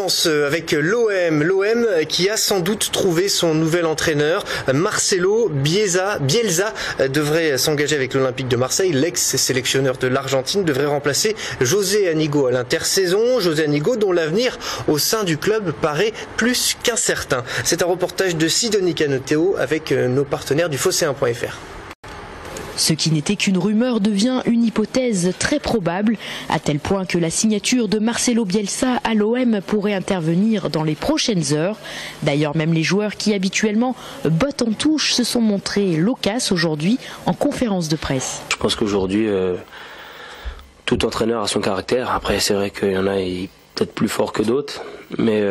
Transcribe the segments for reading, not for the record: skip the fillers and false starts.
commence avec l'OM qui a sans doute trouvé son nouvel entraîneur. Marcelo Bielsa devrait s'engager avec l'Olympique de Marseille. L'ex-sélectionneur de l'Argentine devrait remplacer José Anigo à l'intersaison. José Anigo dont l'avenir au sein du club paraît plus qu'incertain. C'est un reportage de Sidonie Canoteo avec nos partenaires du Phocéen.fr. Ce qui n'était qu'une rumeur devient une hypothèse très probable, à tel point que la signature de Marcelo Bielsa à l'OM pourrait intervenir dans les prochaines heures. D'ailleurs, même les joueurs qui habituellement bottent en touche se sont montrés loquaces aujourd'hui en conférence de presse. Je pense qu'aujourd'hui, tout entraîneur a son caractère. Après, c'est vrai qu'il y en a peut-être plus forts que d'autres, mais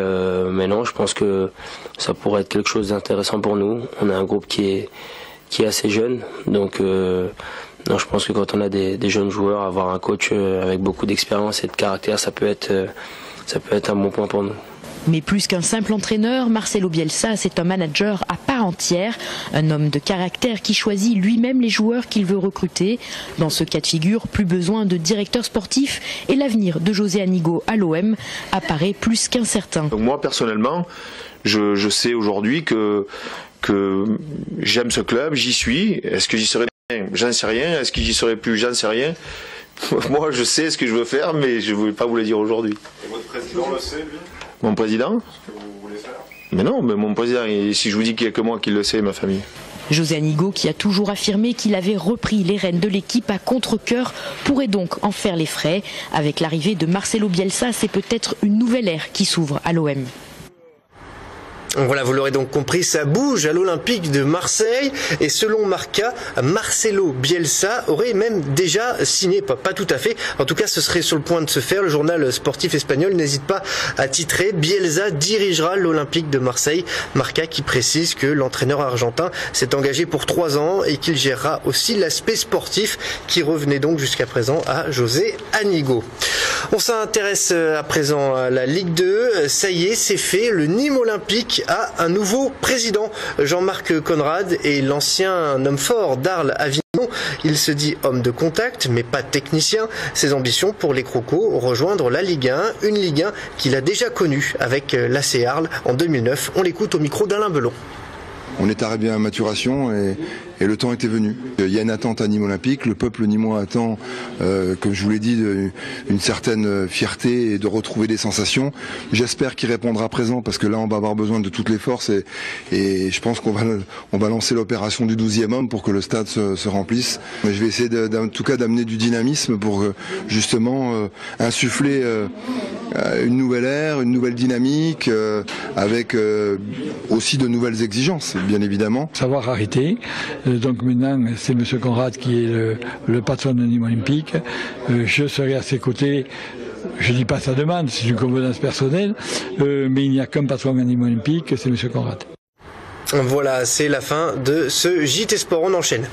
non, je pense que ça pourrait être quelque chose d'intéressant pour nous. On a un groupe qui est assez jeune, donc non, je pense que quand on a des jeunes joueurs, avoir un coach avec beaucoup d'expérience et de caractère, ça peut être un bon point pour nous. Mais plus qu'un simple entraîneur, Marcelo Bielsa, c'est un manager à part entière, un homme de caractère qui choisit lui-même les joueurs qu'il veut recruter. Dans ce cas de figure, plus besoin de directeur sportif et l'avenir de José Anigo à l'OM apparaît plus qu'incertain. Donc moi personnellement, je sais aujourd'hui que j'aime ce club, j'y suis. Est-ce que j'y serai bien? J'en sais rien. Est-ce que j'y serai plus? J'en sais rien. Moi, je sais ce que je veux faire, mais je ne voulais pas vous le dire aujourd'hui. Et votre président le sait, lui? Mon président? Ce que vous voulez faire? Mais non, mais mon président, si je vous dis qu'il n'y a que moi qui le sais, ma famille. José Anigo, qui a toujours affirmé qu'il avait repris les rênes de l'équipe à contre-cœur, pourrait donc en faire les frais. Avec l'arrivée de Marcelo Bielsa, c'est peut-être une nouvelle ère qui s'ouvre à l'OM. Voilà, vous l'aurez donc compris, ça bouge à l'Olympique de Marseille et selon Marca, Marcelo Bielsa aurait même déjà signé, pas tout à fait, en tout cas ce serait sur le point de se faire. Le journal sportif espagnol n'hésite pas à titrer Bielsa dirigera l'Olympique de Marseille. Marca qui précise que l'entraîneur argentin s'est engagé pour 3 ans et qu'il gérera aussi l'aspect sportif qui revenait donc jusqu'à présent à José Anigo. On s'intéresse à présent à la Ligue 2, ça y est, c'est fait, le Nîmes Olympique a un nouveau président. Jean-Marc Conrad est l'ancien homme fort d'Arles Avignon. Il se dit homme de contact, mais pas technicien. Ses ambitions pour les Crocos, rejoindre la Ligue 1, une Ligue 1 qu'il a déjà connue avec l'AC Arles en 2009. On l'écoute au micro d'Alain Belon. On est arrivé à maturation et le temps était venu. Il y a une attente à Nîmes Olympique, le peuple nîmois attend, comme je vous l'ai dit, une certaine fierté et de retrouver des sensations. J'espère qu'il répondra présent parce que là on va avoir besoin de toutes les forces et je pense qu'on va lancer l'opération du 12e homme pour que le stade se remplisse. Mais je vais essayer en tout cas d'amener du dynamisme pour justement insuffler une nouvelle ère, une nouvelle dynamique avec aussi de nouvelles exigences, bien évidemment. Savoir arrêter. Donc maintenant, c'est M. Conrad qui est le patron de Nîmes Olympique. Je serai à ses côtés. Je ne dis pas sa demande, c'est une convenance personnelle, mais il n'y a qu'un patron à Nîmes Olympique, c'est M. Conrad. Voilà, c'est la fin de ce JT Sport. On enchaîne.